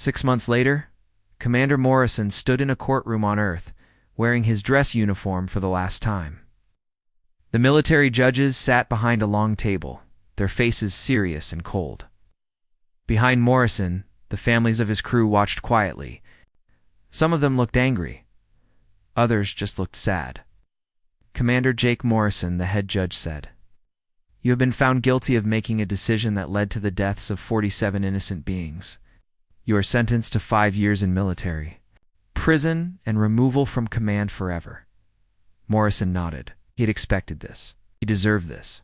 6 months later, Commander Morrison stood in a courtroom on Earth, wearing his dress uniform for the last time. The military judges sat behind a long table, their faces serious and cold. Behind Morrison, the families of his crew watched quietly. Some of them looked angry. Others just looked sad. Commander Jake Morrison, the head judge, said, "You have been found guilty of making a decision that led to the deaths of 47 innocent beings. You are sentenced to 5 years in military, prison, and removal from command forever." Morrison nodded. He had expected this. He deserved this.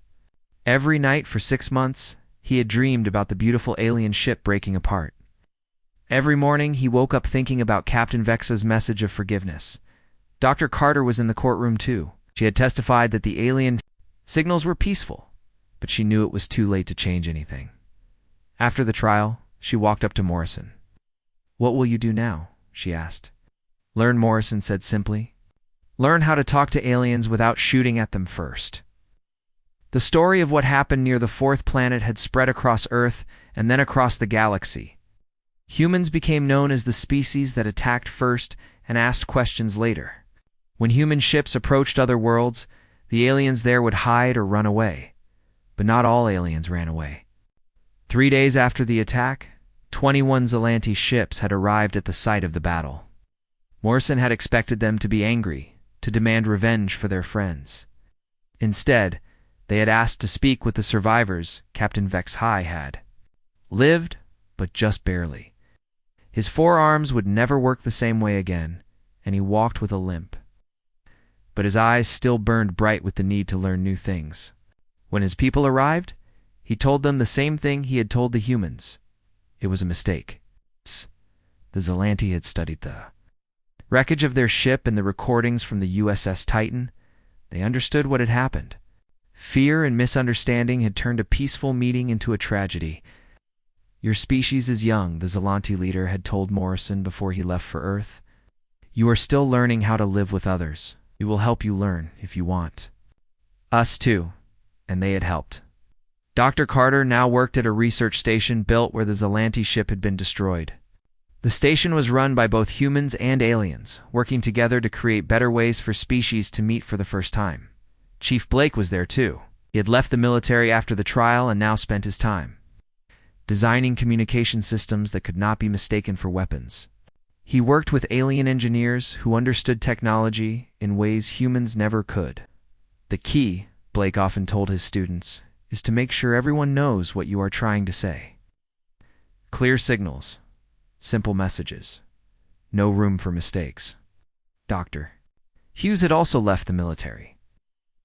Every night for 6 months, he had dreamed about the beautiful alien ship breaking apart. Every morning, he woke up thinking about Captain Vex's message of forgiveness. Dr. Carter was in the courtroom too. She had testified that the alien signals were peaceful, but she knew it was too late to change anything. After the trial, she walked up to Morrison. "What will you do now?" she asked. "Learn," Morrison said simply. "Learn how to talk to aliens without shooting at them first." The story of what happened near the 4th planet had spread across Earth and then across the galaxy. Humans became known as the species that attacked first and asked questions later. When human ships approached other worlds, the aliens there would hide or run away. But not all aliens ran away. 3 days after the attack, 21 Zelanti ships had arrived at the site of the battle. Morrison had expected them to be angry, to demand revenge for their friends. Instead, they had asked to speak with the survivors. Captain Vex High had lived, but just barely. His forearms would never work the same way again, and he walked with a limp. But his eyes still burned bright with the need to learn new things. When his people arrived, he told them the same thing he had told the humans. It was a mistake. The Zelanti had studied the wreckage of their ship and the recordings from the USS Titan. They understood what had happened. Fear and misunderstanding had turned a peaceful meeting into a tragedy. "Your species is young," the Zelanti leader had told Morrison before he left for Earth. "You are still learning how to live with others. We will help you learn if you want." Us too, and they had helped. Dr. Carter now worked at a research station built where the Zelanti ship had been destroyed. The station was run by both humans and aliens, working together to create better ways for species to meet for the first time. Chief Blake was there too. He had left the military after the trial and now spent his time designing communication systems that could not be mistaken for weapons. He worked with alien engineers who understood technology in ways humans never could. "The key," Blake often told his students, "is to make sure everyone knows what you are trying to say. Clear signals, simple messages, no room for mistakes." Dr. Hughes had also left the military.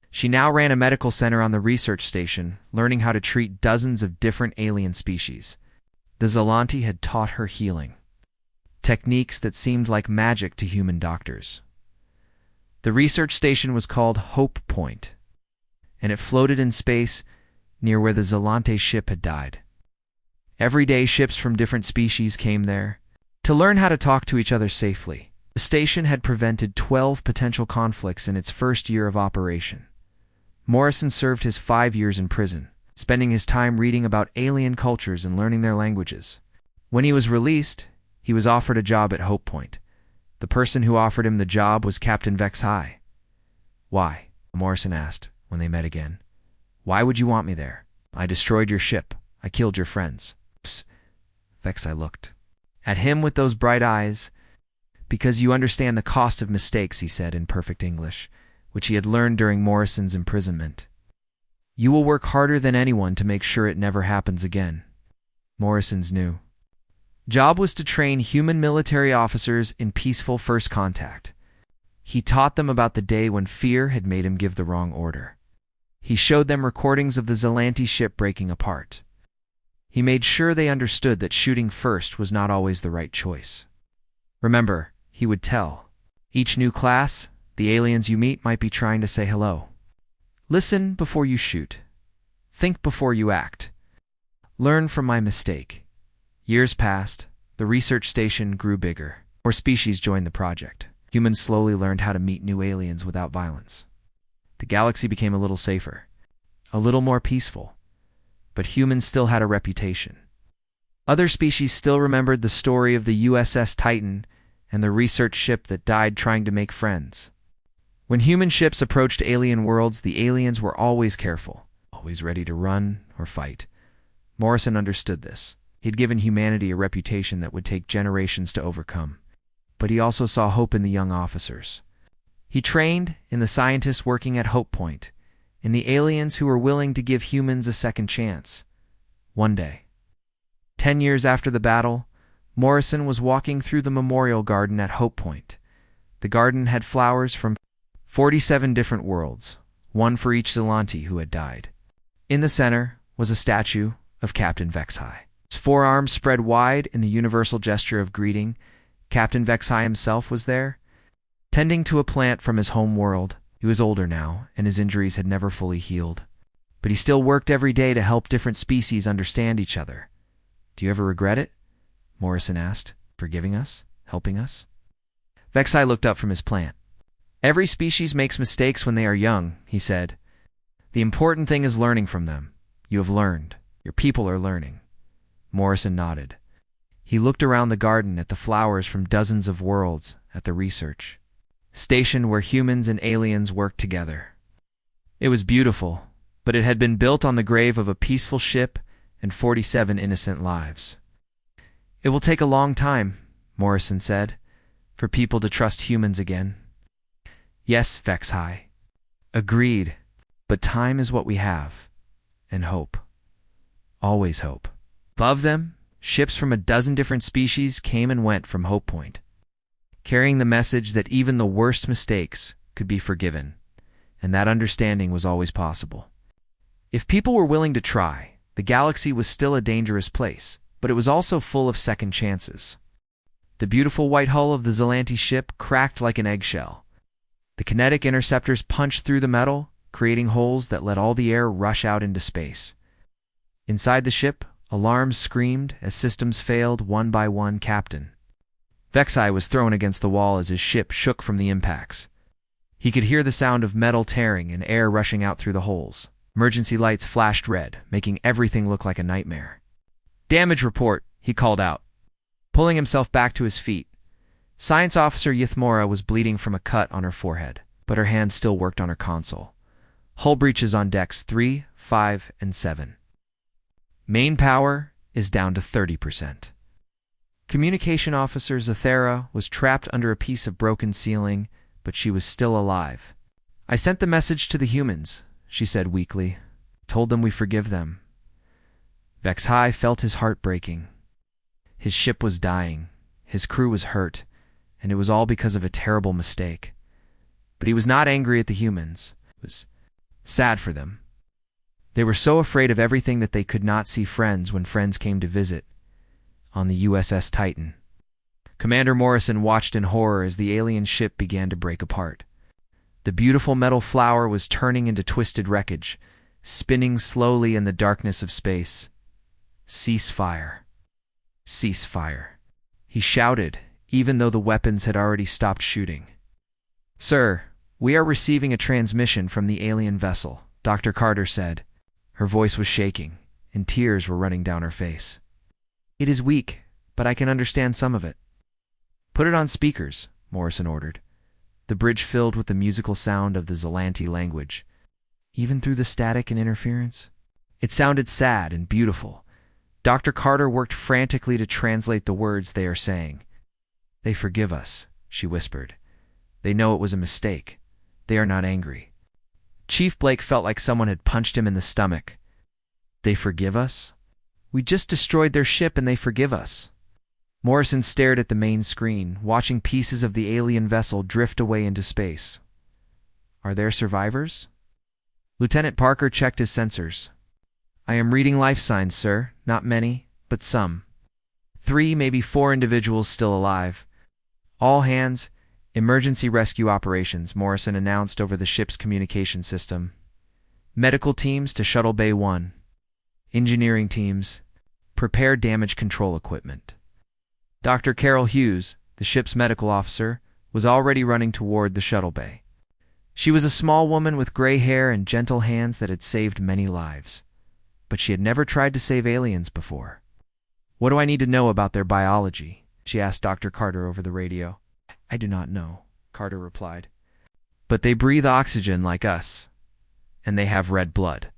She now ran a medical center on the research station, learning how to treat dozens of different alien species. The Zelanti had taught her healing, techniques that seemed like magic to human doctors. The research station was called Hope Point, and it floated in space near where the Zelanti ship had died. Every day, ships from different species came there to learn how to talk to each other safely. The station had prevented 12 potential conflicts in its first year of operation. Morrison served his 5 years in prison, spending his time reading about alien cultures and learning their languages. When he was released, he was offered a job at Hope Point. The person who offered him the job was Captain Vex High. "Why?" Morrison asked when they met again. "Why would you want me there? I destroyed your ship. I killed your friends." Psst. Vex High looked at him with those bright eyes. "Because you understand the cost of mistakes," he said in perfect English, which he had learned during Morrison's imprisonment. "You will work harder than anyone to make sure it never happens again." Morrison's new job was to train human military officers in peaceful first contact. He taught them about the day when fear had made him give the wrong order. He showed them recordings of the Zelanti ship breaking apart. He made sure they understood that shooting first was not always the right choice. "Remember," he would tell each new class, "the aliens you meet might be trying to say hello. Listen before you shoot. Think before you act. Learn from my mistake." Years passed. The research station grew bigger. More species joined the project. Humans slowly learned how to meet new aliens without violence. The galaxy became a little safer, a little more peaceful, but humans still had a reputation. Other species still remembered the story of the USS Titan and the research ship that died trying to make friends. When human ships approached alien worlds, the aliens were always careful, always ready to run or fight. Morrison understood this. He'd given humanity a reputation that would take generations to overcome. But he also saw hope in the young officers. He trained in the scientists working at Hope Point, in the aliens who were willing to give humans a second chance. One day, 10 years after the battle, Morrison was walking through the memorial garden at Hope Point. The garden had flowers from 47 different worlds, one for each Zelante who had died. In the center was a statue of Captain Vexhai. His forearms spread wide in the universal gesture of greeting. Captain Vexhai himself was there, tending to a plant from his home world. He was older now, and his injuries had never fully healed. But he still worked every day to help different species understand each other. "Do you ever regret it?" Morrison asked. "Forgiving us? Helping us?" Vexhai looked up from his plant. "Every species makes mistakes when they are young," he said. "The important thing is learning from them. You have learned. Your people are learning." Morrison nodded. He looked around the garden at the flowers from dozens of worlds, at the research station where humans and aliens worked together. It was beautiful, but it had been built on the grave of a peaceful ship and 47 innocent lives. "It will take a long time," Morrison said, "for people to trust humans again." "Yes, Vexhai. Agreed. But time is what we have. And hope. Always hope." Above them, ships from a dozen different species came and went from Hope Point, carrying the message that even the worst mistakes could be forgiven, and that understanding was always possible. If people were willing to try, the galaxy was still a dangerous place, but it was also full of second chances. The beautiful white hull of the Zelante ship cracked like an eggshell. The kinetic interceptors punched through the metal, creating holes that let all the air rush out into space. Inside the ship, alarms screamed as systems failed one by one. Captain Vexhai was thrown against the wall as his ship shook from the impacts. He could hear the sound of metal tearing and air rushing out through the holes. Emergency lights flashed red, making everything look like a nightmare. "Damage report," he called out, pulling himself back to his feet. Science Officer Yithmora was bleeding from a cut on her forehead, but her hand still worked on her console. "Hull breaches on decks 3, 5, and 7. Main power is down to 30%. Communication Officer Zathera was trapped under a piece of broken ceiling, but she was still alive. "I sent the message to the humans," she said weakly. "Told them we forgive them." Vexhai felt his heart breaking. His ship was dying, his crew was hurt, and it was all because of a terrible mistake. But he was not angry at the humans. He was sad for them. They were so afraid of everything that they could not see friends when friends came to visit on the USS Titan. Commander Morrison watched in horror as the alien ship began to break apart. The beautiful metal flower was turning into twisted wreckage, spinning slowly in the darkness of space. "Cease fire. Cease fire," he shouted, even though the weapons had already stopped shooting. "Sir, we are receiving a transmission from the alien vessel," Dr. Carter said. Her voice was shaking, and tears were running down her face. "It is weak, but I can understand some of it." "Put it on speakers," Morrison ordered. The bridge filled with the musical sound of the Zelante language. Even through the static and interference, it sounded sad and beautiful. Dr. Carter worked frantically to translate the words they are saying. "They forgive us," she whispered. "They know it was a mistake. They are not angry." Chief Blake felt like someone had punched him in the stomach. "They forgive us? We just destroyed their ship and they forgive us." Morrison stared at the main screen, watching pieces of the alien vessel drift away into space. "Are there survivors?" Lieutenant Parker checked his sensors. "I am reading life signs, sir. Not many, but some. 3, maybe 4 individuals still alive. All hands, emergency rescue operations," Morrison announced over the ship's communication system. "Medical teams to Shuttle Bay 1. Engineering teams, prepare damage control equipment." Dr. Carol Hughes, the ship's medical officer, was already running toward the shuttle bay. She was a small woman with gray hair and gentle hands that had saved many lives. But she had never tried to save aliens before. What do I need to know about their biology? She asked Dr. Carter over the radio. I do not know, Carter replied. But they breathe oxygen like us, and they have red blood.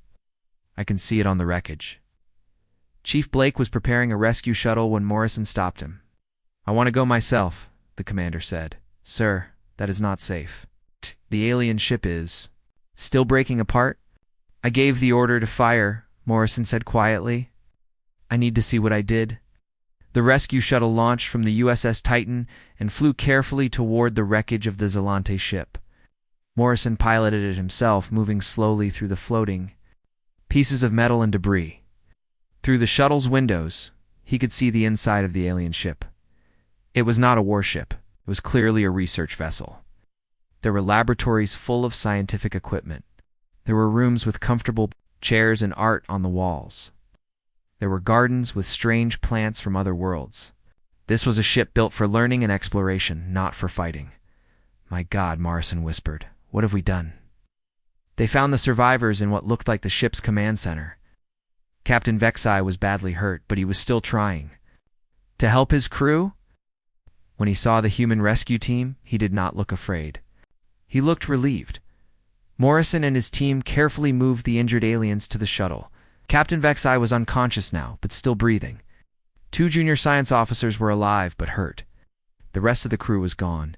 I can see it on the wreckage. Chief Blake was preparing a rescue shuttle when Morrison stopped him. I want to go myself, the commander said. Sir, that is not safe. The alien ship is still breaking apart? I gave the order to fire, Morrison said quietly. I need to see what I did. The rescue shuttle launched from the USS Titan and flew carefully toward the wreckage of the Zelante ship. Morrison piloted it himself, moving slowly through the floating pieces of metal and debris. Through the shuttle's windows, he could see the inside of the alien ship. It was not a warship. It was clearly a research vessel. There were laboratories full of scientific equipment. There were rooms with comfortable chairs and art on the walls. There were gardens with strange plants from other worlds. This was a ship built for learning and exploration, not for fighting. My God, Morrison whispered. What have we done? They found the survivors in what looked like the ship's command center. Captain Vexai was badly hurt, but he was still trying to help his crew. When he saw the human rescue team, he did not look afraid. He looked relieved. Morrison and his team carefully moved the injured aliens to the shuttle. Captain Vexai was unconscious now, but still breathing. 2 junior science officers were alive, but hurt. The rest of the crew was gone.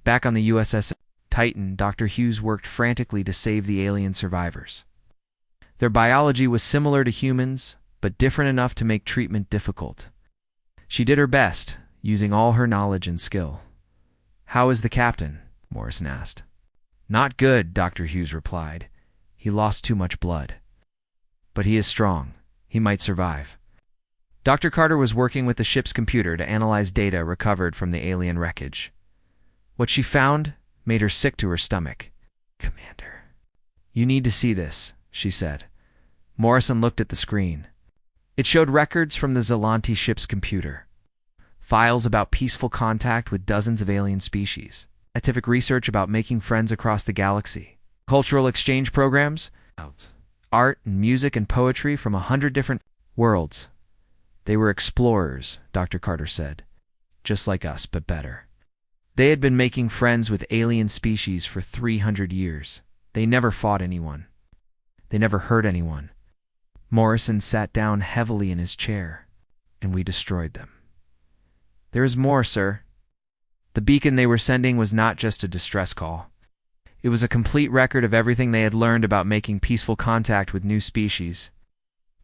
Back on the USS Titan, Dr. Hughes worked frantically to save the alien survivors. Their biology was similar to humans, but different enough to make treatment difficult. She did her best, using all her knowledge and skill. How is the captain? Morrison asked. Not good, Dr. Hughes replied. He lost too much blood. But he is strong. He might survive. Dr. Carter was working with the ship's computer to analyze data recovered from the alien wreckage. What she found made her sick to her stomach. Commander, you need to see this, she said. Morrison looked at the screen. It showed records from the Zelante ship's computer. Files about peaceful contact with dozens of alien species. Scientific research about making friends across the galaxy. Cultural exchange programs. Art and music and poetry from 100 different worlds. They were explorers, Dr. Carter said. Just like us, but better. They had been making friends with alien species for 300 years. They never fought anyone. They never hurt anyone. Morrison sat down heavily in his chair, and we destroyed them. There is more, sir. The beacon they were sending was not just a distress call. It was a complete record of everything they had learned about making peaceful contact with new species.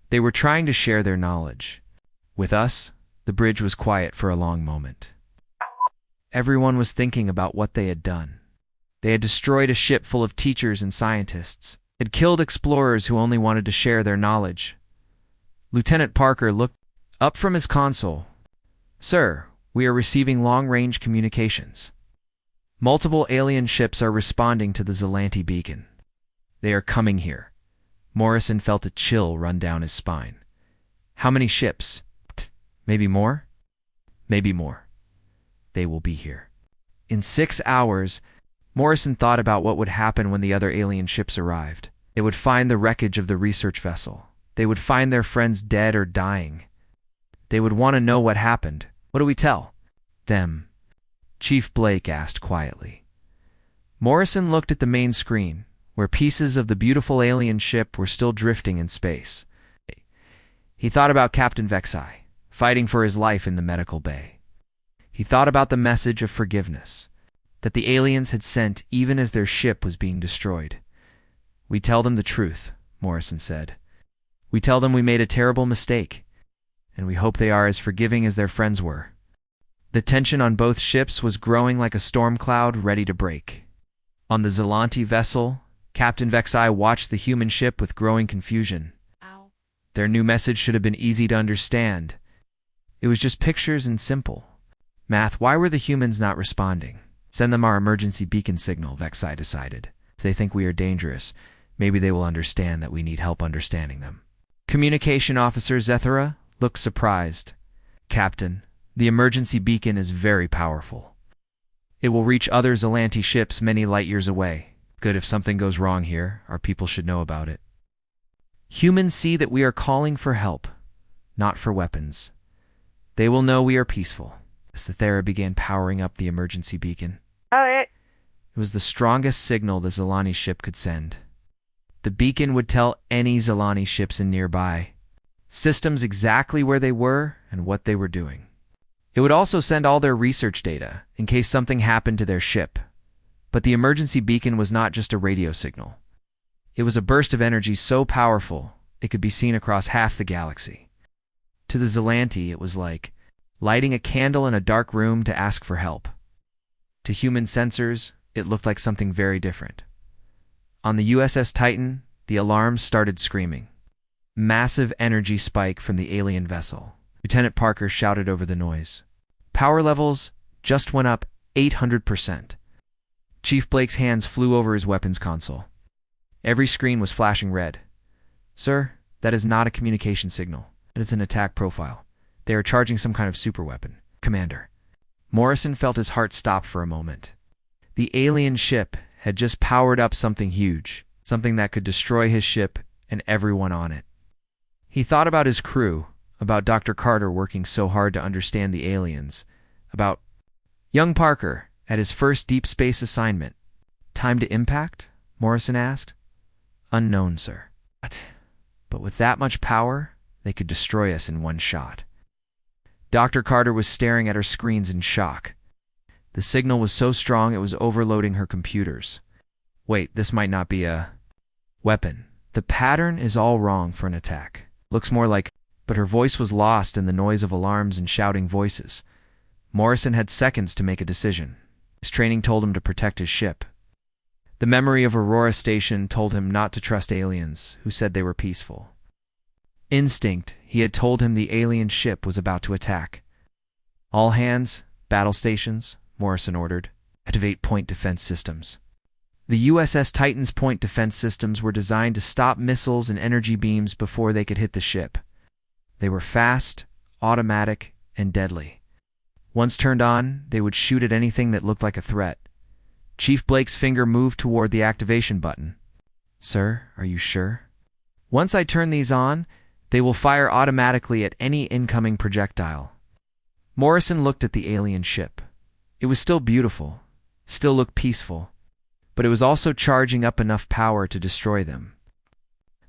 They were trying to share their knowledge. With us, the bridge was quiet for a long moment. Everyone was thinking about what they had done. They had destroyed a ship full of teachers and scientists, had killed explorers who only wanted to share their knowledge. Lieutenant Parker looked up from his console. Sir, we are receiving long-range communications. Multiple alien ships are responding to the Zelante beacon. They are coming here. Morrison felt a chill run down his spine. How many ships? Maybe more? Maybe more. They will be here. In 6 hours, Morrison thought about what would happen when the other alien ships arrived. They would find the wreckage of the research vessel. They would find their friends dead or dying. They would want to know what happened. What do we tell them? Chief Blake asked quietly. Morrison looked at the main screen, where pieces of the beautiful alien ship were still drifting in space. He thought about Captain Vexai, fighting for his life in the medical bay. He thought about the message of forgiveness that the aliens had sent even as their ship was being destroyed. We tell them the truth, Morrison said. We tell them we made a terrible mistake, and we hope they are as forgiving as their friends were. The tension on both ships was growing like a storm cloud ready to break. On the Zelante vessel, Captain Vexai watched the human ship with growing confusion. Ow. Their new message should have been easy to understand. It was just pictures and simple. Math, why were the humans not responding? Send them our emergency beacon signal, Vexai decided. If they think we are dangerous, maybe they will understand that we need help understanding them. Communication Officer Zethara looked surprised. Captain, the emergency beacon is very powerful. It will reach other Zelante ships many light years away. Good, if something goes wrong here, our people should know about it. Humans see that we are calling for help, not for weapons. They will know we are peaceful. As the Thera began powering up the emergency beacon. Alright. It was the strongest signal the Zilani ship could send. The beacon would tell any Zilani ships in nearby systems exactly where they were and what they were doing. It would also send all their research data in case something happened to their ship. But the emergency beacon was not just a radio signal. It was a burst of energy so powerful it could be seen across half the galaxy. To the Zilanti, it was like lighting a candle in a dark room to ask for help. To human sensors, it looked like something very different. On the USS Titan, the alarms started screaming. Massive energy spike from the alien vessel. Lieutenant Parker shouted over the noise. Power levels just went up 800%. Chief Blake's hands flew over his weapons console. Every screen was flashing red. Sir, that is not a communication signal. It is an attack profile. They are charging some kind of superweapon. Commander. Morrison felt his heart stop for a moment. The alien ship had just powered up something huge, something that could destroy his ship and everyone on it. He thought about his crew, about Dr. Carter working so hard to understand the aliens, about young Parker at his first deep space assignment. Time to impact? Morrison asked. Unknown, sir. What? But with that much power, they could destroy us in one shot. Dr. Carter was staring at her screens in shock. The signal was so strong it was overloading her computers. Wait, this might not be a weapon. The pattern is all wrong for an attack. Looks more like... But her voice was lost in the noise of alarms and shouting voices. Morrison had seconds to make a decision. His training told him to protect his ship. The memory of Aurora Station told him not to trust aliens who said they were peaceful. Instinct, he had told him the alien ship was about to attack. All hands, battle stations, Morrison ordered. Activate point defense systems. The USS Titan's point defense systems were designed to stop missiles and energy beams before they could hit the ship. They were fast, automatic, and deadly. Once turned on, they would shoot at anything that looked like a threat. Chief Blake's finger moved toward the activation button. Sir, are you sure? Once I turn these on, they will fire automatically at any incoming projectile. Morrison looked at the alien ship. It was still beautiful, still looked peaceful, but it was also charging up enough power to destroy them.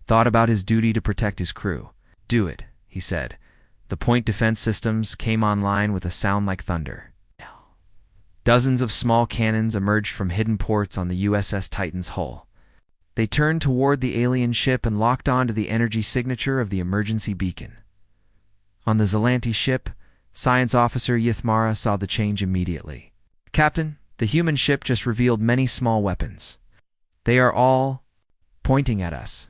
Thought about his duty to protect his crew. Do it, he said. The point defense systems came online with a sound like thunder. Dozens of small cannons emerged from hidden ports on the USS Titan's hull. They turned toward the alien ship and locked onto the energy signature of the emergency beacon. On the Zilanti ship, Science Officer Yithmara saw the change immediately. Captain, the human ship just revealed many small weapons. They are all pointing at us.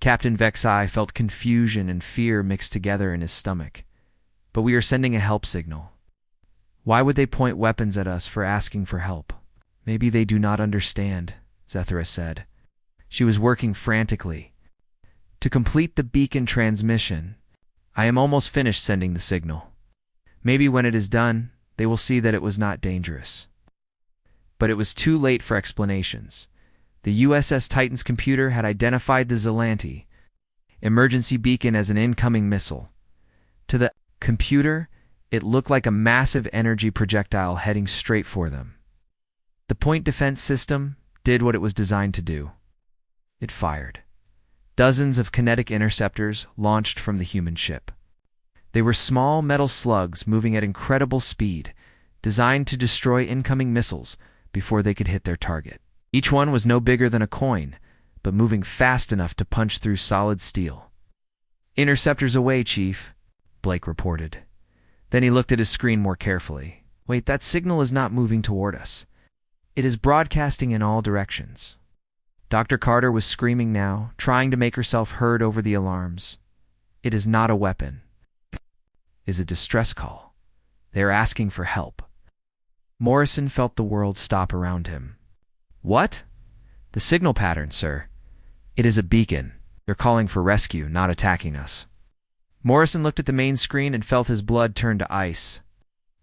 Captain Vexai felt confusion and fear mixed together in his stomach. But we are sending a help signal. Why would they point weapons at us for asking for help? Maybe they do not understand, Zethra said. She was working frantically. To complete the beacon transmission, I am almost finished sending the signal. Maybe when it is done, they will see that it was not dangerous. But it was too late for explanations. The USS Titan's computer had identified the Zilanti emergency beacon as an incoming missile. To the computer, it looked like a massive energy projectile heading straight for them. The point defense system did what it was designed to do. It fired. Dozens of kinetic interceptors launched from the human ship. They were small metal slugs moving at incredible speed, designed to destroy incoming missiles before they could hit their target. Each one was no bigger than a coin, but moving fast enough to punch through solid steel. Interceptors away, Chief, Blake reported. Then he looked at his screen more carefully. Wait, that signal is not moving toward us. It is broadcasting in all directions. Dr. Carter was screaming now, trying to make herself heard over the alarms. It is not a weapon. It is a distress call. They are asking for help. Morrison felt the world stop around him. What? The signal pattern, sir. It is a beacon. They're calling for rescue, not attacking us. Morrison looked at the main screen and felt his blood turn to ice.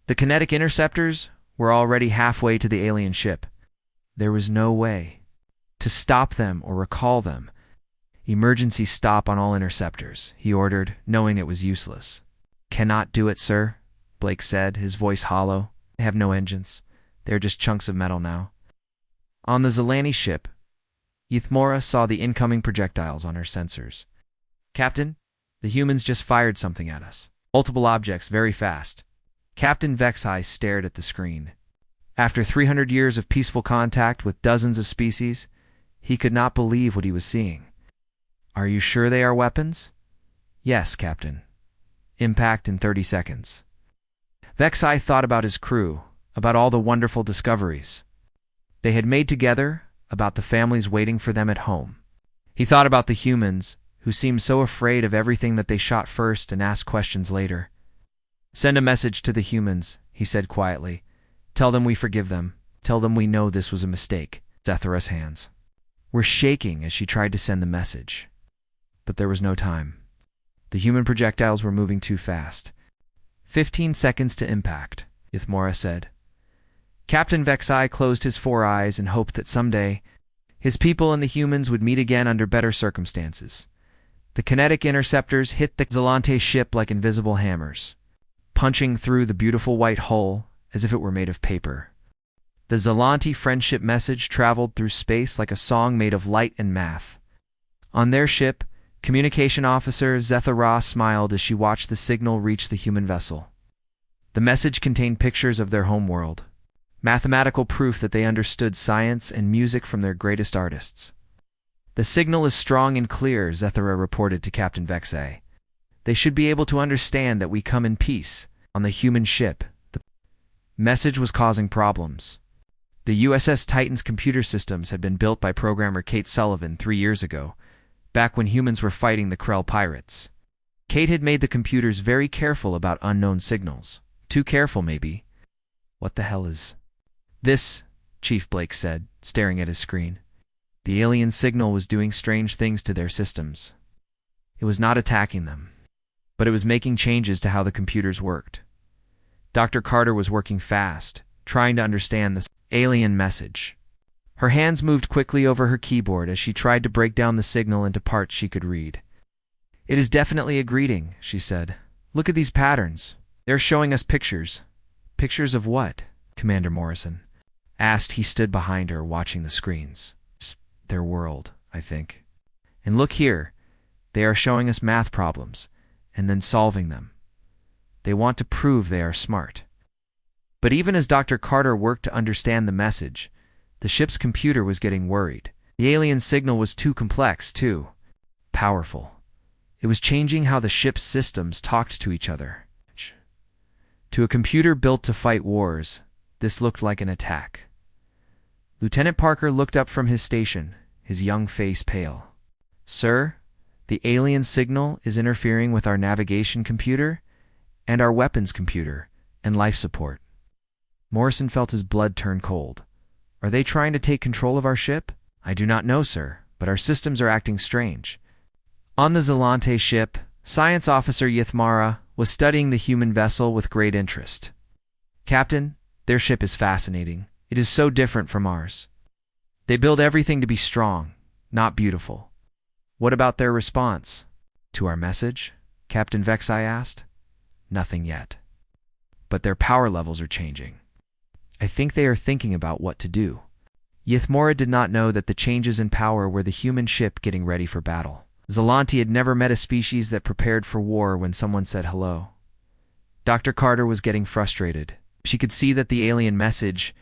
The kinetic interceptors were already halfway to the alien ship. There was no way to stop them or recall them. Emergency stop on all interceptors, he ordered, knowing it was useless. Cannot do it, sir, Blake said, his voice hollow. They have no engines. They're just chunks of metal now. On the Zelani ship, Ythmora saw the incoming projectiles on her sensors. Captain, the humans just fired something at us. Multiple objects, very fast. Captain Vexai stared at the screen. After 300 years of peaceful contact with dozens of species, he could not believe what he was seeing. Are you sure they are weapons? Yes, Captain. Impact in 30 seconds. Vexai thought about his crew, about all the wonderful discoveries they had made together, about the families waiting for them at home. He thought about the humans, who seemed so afraid of everything that they shot first and asked questions later. Send a message to the humans, he said quietly. Tell them we forgive them. Tell them we know this was a mistake. Zethara's hands were shaking as she tried to send the message. But there was no time. The human projectiles were moving too fast. 15 seconds to impact, Ythmora said. Captain Vexai closed his 4 eyes and hoped that someday his people and the humans would meet again under better circumstances. The kinetic interceptors hit the Zelante ship like invisible hammers, punching through the beautiful white hull as if it were made of paper. The Zelante friendship message traveled through space like a song made of light and math. On their ship, Communication Officer Zethara smiled as she watched the signal reach the human vessel. The message contained pictures of their home world, mathematical proof that they understood science and music from their greatest artists. The signal is strong and clear, Zethara reported to Captain Vexai. They should be able to understand that we come in peace. On the human ship, the message was causing problems. The USS Titan's computer systems had been built by programmer Kate Sullivan 3 years ago, back when humans were fighting the Krell pirates. Kate had made the computers very careful about unknown signals. Too careful, maybe. What the hell is this? Chief Blake said, staring at his screen. The alien signal was doing strange things to their systems. It was not attacking them, but it was making changes to how the computers worked. Dr. Carter was working fast, trying to understand this alien message. Her hands moved quickly over her keyboard as she tried to break down the signal into parts she could read. It is definitely a greeting, she said. Look at these patterns. They're showing us pictures. Pictures of what? Commander Morrison asked. He stood behind her, watching the screens. Their world, I think. And look here. They are showing us math problems, and then solving them. They want to prove they are smart. But even as Dr. Carter worked to understand the message, the ship's computer was getting worried. The alien signal was too complex, too powerful. It was changing how the ship's systems talked to each other. To a computer built to fight wars, this looked like an attack. Lieutenant Parker looked up from his station, his young face pale. Sir, the alien signal is interfering with our navigation computer and our weapons computer and life support. Morrison felt his blood turn cold. Are they trying to take control of our ship? I do not know, sir, but our systems are acting strange. On the Zelante ship, Science Officer Ythmora was studying the human vessel with great interest. Captain, their ship is fascinating. It is so different from ours. They build everything to be strong, not beautiful. What about their response to our message? Captain Vexai asked. Nothing yet. But their power levels are changing. I think they are thinking about what to do. Ythmora did not know that the changes in power were the human ship getting ready for battle. Zelante had never met a species that prepared for war when someone said hello. Dr. Carter was getting frustrated. She could see that the alien message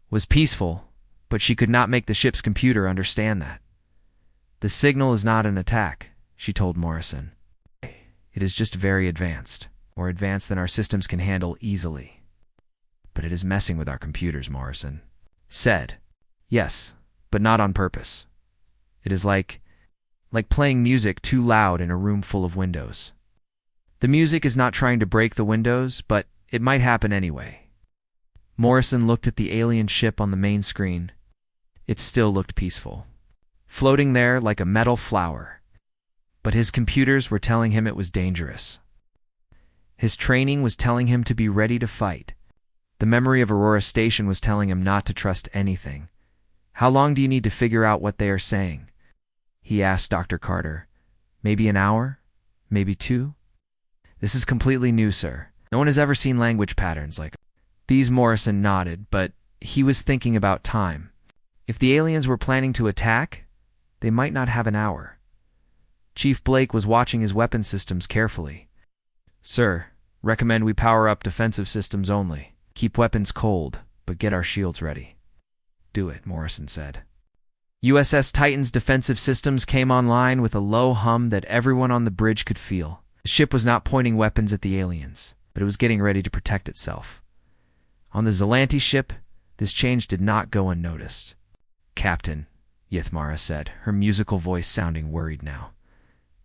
was peaceful, but she could not make the ship's computer understand that. The signal is not an attack, she told Morrison. It is just very advanced, more advanced than our systems can handle easily. But it is messing with our computers, Morrison said. Yes, but not on purpose. It is like playing music too loud in a room full of windows. The music is not trying to break the windows, but it might happen anyway. Morrison looked at the alien ship on the main screen. It still looked peaceful, floating there like a metal flower. But his computers were telling him it was dangerous. His training was telling him to be ready to fight. The memory of Aurora Station was telling him not to trust anything. How long do you need to figure out what they are saying? He asked Dr. Carter. Maybe an hour? Maybe 2? This is completely new, sir. No one has ever seen language patterns like these. Morrison nodded, but he was thinking about time. If the aliens were planning to attack, they might not have an hour. Chief Blake was watching his weapon systems carefully. Sir, recommend we power up defensive systems only. Keep weapons cold, but get our shields ready. Do it, Morrison said. USS Titan's defensive systems came online with a low hum that everyone on the bridge could feel. The ship was not pointing weapons at the aliens, but it was getting ready to protect itself. On the Zelanti ship, this change did not go unnoticed. Captain, Yithmara said, her musical voice sounding worried now.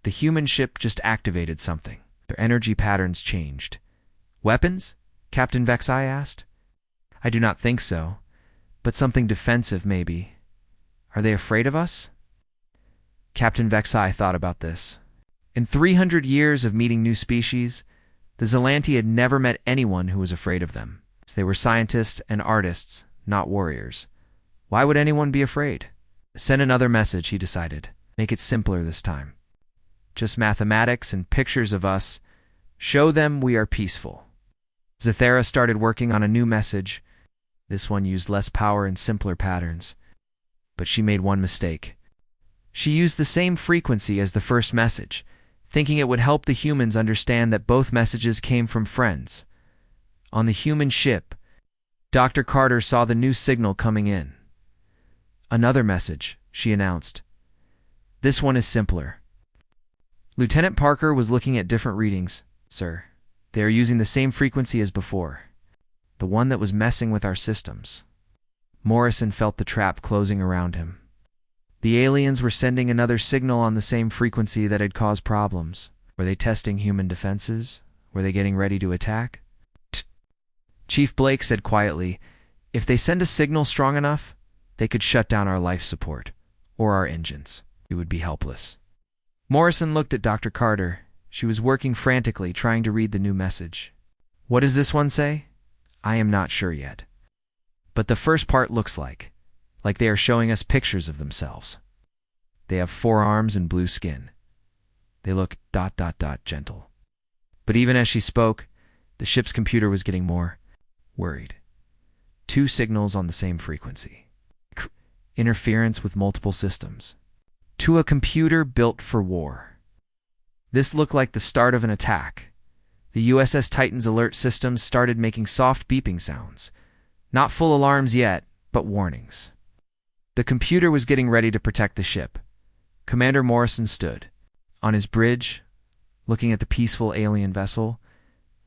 The human ship just activated something. Their energy patterns changed. Weapons? Captain Vexai asked. I do not think so, but something defensive maybe. Are they afraid of us? Captain Vexai thought about this. In 300 years of meeting new species, the Zelanti had never met anyone who was afraid of them. They were scientists and artists, not warriors. Why would anyone be afraid? Send another message, he decided. Make it simpler this time. Just mathematics and pictures of us. Show them we are peaceful. Zathera started working on a new message. This one used less power and simpler patterns. But she made one mistake. She used the same frequency as the first message, thinking it would help the humans understand that both messages came from friends. On the human ship, Dr. Carter saw the new signal coming in. Another message, she announced. This one is simpler. Lieutenant Parker was looking at different readings, sir. They are using the same frequency as before. The one that was messing with our systems. Morrison felt the trap closing around him. The aliens were sending another signal on the same frequency that had caused problems. Were they testing human defenses? Were they getting ready to attack? Chief Blake said quietly, if they send a signal strong enough, they could shut down our life support, or our engines. We would be helpless. Morrison looked at Dr. Carter. She was working frantically, trying to read the new message. What does this one say? I am not sure yet. But the first part looks like they are showing us pictures of themselves. They have 4 arms and blue skin. They look ... gentle. But even as she spoke, the ship's computer was getting more worried. 2 signals on the same frequency. Interference with multiple systems. To a computer built for war. This looked like the start of an attack. The USS Titan's alert systems started making soft beeping sounds. Not full alarms yet, but warnings. The computer was getting ready to protect the ship. Commander Morrison stood on his bridge, looking at the peaceful alien vessel,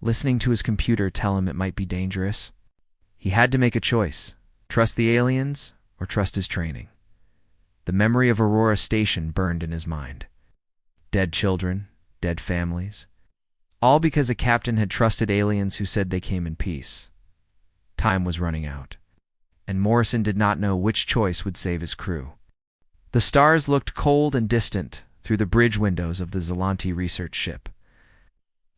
listening to his computer tell him it might be dangerous. He had to make a choice, trust the aliens or trust his training. The memory of Aurora Station burned in his mind. Dead children, dead families, all because a captain had trusted aliens who said they came in peace. Time was running out, and Morrison did not know which choice would save his crew. The stars looked cold and distant through the bridge windows of the Zelanti research ship.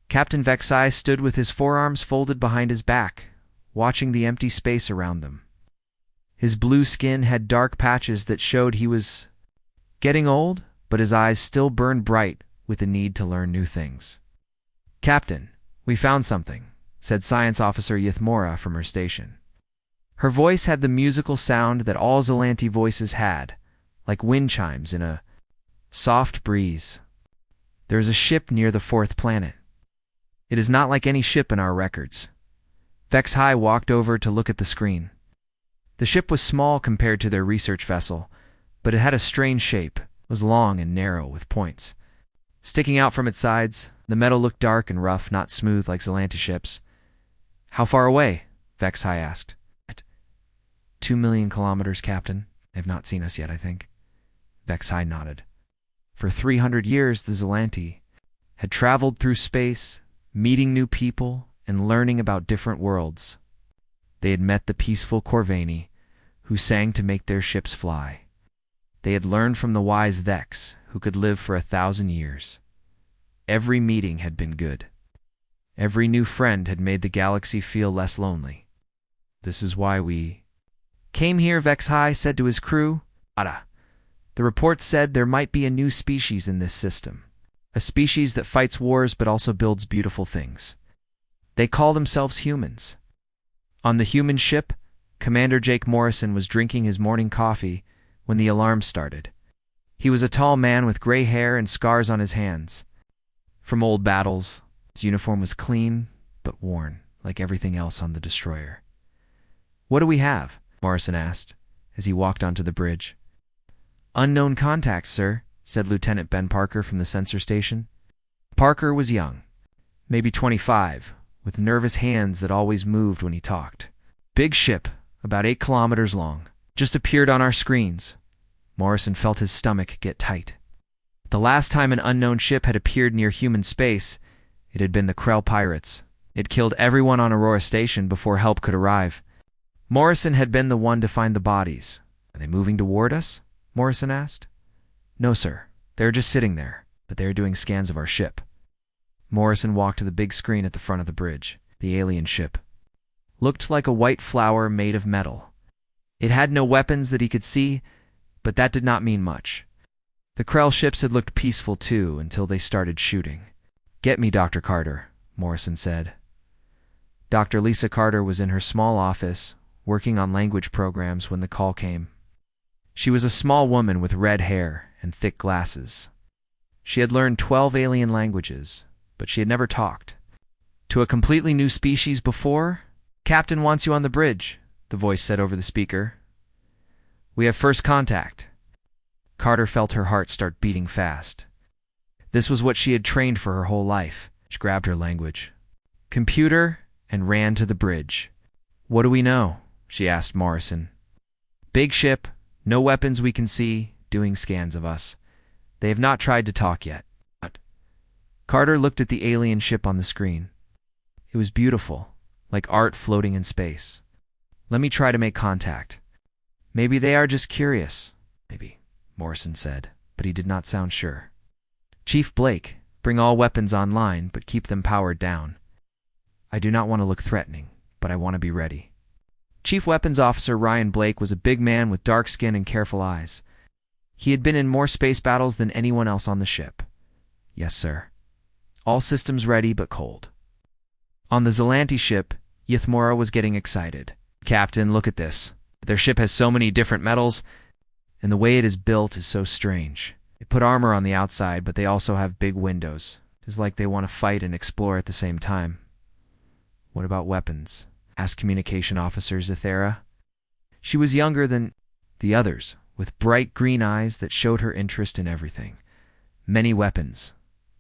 Captain Vexai stood with his forearms folded behind his back, watching the empty space around them. His blue skin had dark patches that showed he was getting old, but his eyes still burned bright with the need to learn new things. Captain, we found something, said Science Officer Yithmora from her station. Her voice had the musical sound that all Zelanti voices had, like wind chimes in a soft breeze. There is a ship near the 4th planet. It is not like any ship in our records. Vexai walked over to look at the screen. The ship was small compared to their research vessel, but it had a strange shape. It was long and narrow with points. Sticking out from its sides, the metal looked dark and rough, not smooth like Zelanti ships. How far away? Vexai asked. 2 million kilometers, Captain. They have not seen us yet, I think. Vexai nodded. For 300 years, the Zelanti had traveled through space, meeting new people and learning about different worlds. They had met the peaceful Corvani, who sang to make their ships fly. They had learned from the wise Thex, who could live for 1,000 years. Every meeting had been good. Every new friend had made the galaxy feel less lonely. This is why we came here, Vexai said to his crew. The report said there might be a new species in this system. a species that fights wars but also builds beautiful things. They call themselves humans. On the human ship, Commander Jake Morrison was drinking his morning coffee when the alarm started. He was a tall man with gray hair and scars on his hands. From old battles, his uniform was clean but worn, like everything else on the destroyer. "What do we have?" Morrison asked, as he walked onto the bridge. "Unknown contacts, sir," said Lieutenant Ben Parker from the sensor station. Parker was young, maybe 25, with nervous hands that always moved when he talked. "Big ship, about 8 kilometers long, just appeared on our screens." Morrison felt his stomach get tight. The last time an unknown ship had appeared near human space, it had been the Krell pirates. It killed everyone on Aurora Station before help could arrive. Morrison had been the one to find the bodies. "Are they moving toward us?" Morrison asked. "No, sir. They're just sitting there, but they are doing scans of our ship." Morrison walked to the big screen at the front of the bridge. The alien ship looked like a white flower made of metal. It had no weapons that he could see, but that did not mean much. The Krell ships had looked peaceful too until they started shooting. "Get me Dr. Carter," Morrison said. Dr. Lisa Carter was in her small office, working on language programs when the call came. She was a small woman with red hair and thick glasses. She had learned 12 alien languages, but she had never talked to a completely new species before. "Captain wants you on the bridge," the voice said over the speaker. "We have first contact." Carter felt her heart start beating fast. This was what she had trained for her whole life. She grabbed her language computer and ran to the bridge. "What do we know?" she asked Morrison. "Big ship, no weapons we can see, doing scans of us. They have not tried to talk yet." Carter looked at the alien ship on the screen. It was beautiful, like art floating in space. "Let me try to make contact. Maybe they are just curious." "Maybe," Morrison said, but he did not sound sure. "Chief Blake, bring all weapons online, but keep them powered down. I do not want to look threatening, but I want to be ready." Chief Weapons Officer Ryan Blake was a big man with dark skin and careful eyes. He had been in more space battles than anyone else on the ship. "Yes, sir. All systems ready but cold." On the Zelanti ship, Ythmora was getting excited. "Captain, look at this. Their ship has so many different metals, and the way it is built is so strange. They put armor on the outside, but they also have big windows. It's like they want to fight and explore at the same time." "What about weapons?" asked Communication Officer Zathera. She was younger than the others, with bright green eyes that showed her interest in everything. "Many weapons,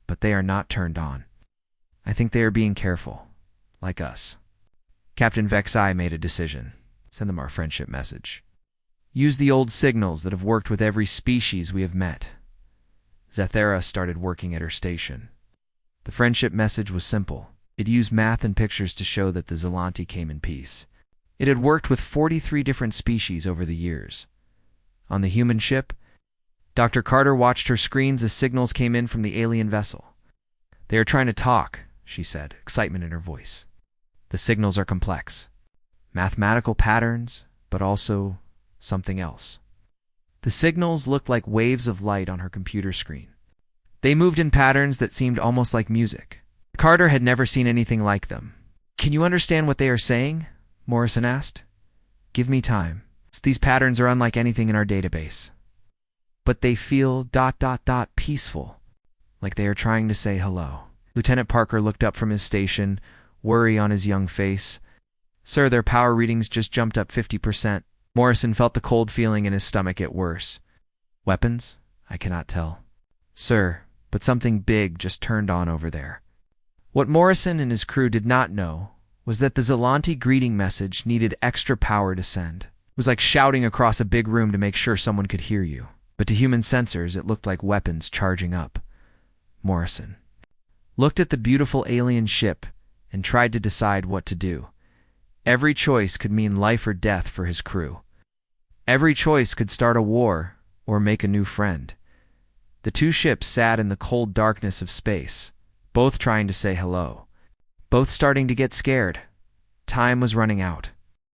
but they are not turned on. I think they are being careful, like us." Captain Vexai made a decision. "Send them our friendship message. Use the old signals that have worked with every species we have met." Zathera started working at her station. The friendship message was simple. It used math and pictures to show that the Zelanti came in peace. It had worked with 43 different species over the years. On the human ship, Dr. Carter watched her screens as signals came in from the alien vessel. "They are trying to talk," she said, excitement in her voice. "The signals are complex. Mathematical patterns, but also something else." The signals looked like waves of light on her computer screen. They moved in patterns that seemed almost like music. Carter had never seen anything like them. "Can you understand what they are saying?" Morrison asked. "Give me time. These patterns are unlike anything in our database. But they feel ... peaceful, like they are trying to say hello." Lieutenant Parker looked up from his station, worry on his young face. "Sir, their power readings just jumped up 50%. Morrison felt the cold feeling in his stomach get worse. "Weapons? I cannot tell." "Sir, but something big just turned on over there." What Morrison and his crew did not know was that the Zelanti greeting message needed extra power to send. It was like shouting across a big room to make sure someone could hear you. But to human sensors, it looked like weapons charging up. Morrison looked at the beautiful alien ship and tried to decide what to do. Every choice could mean life or death for his crew. Every choice could start a war or make a new friend. The two ships sat in the cold darkness of space, both trying to say hello, both starting to get scared. Time was running out.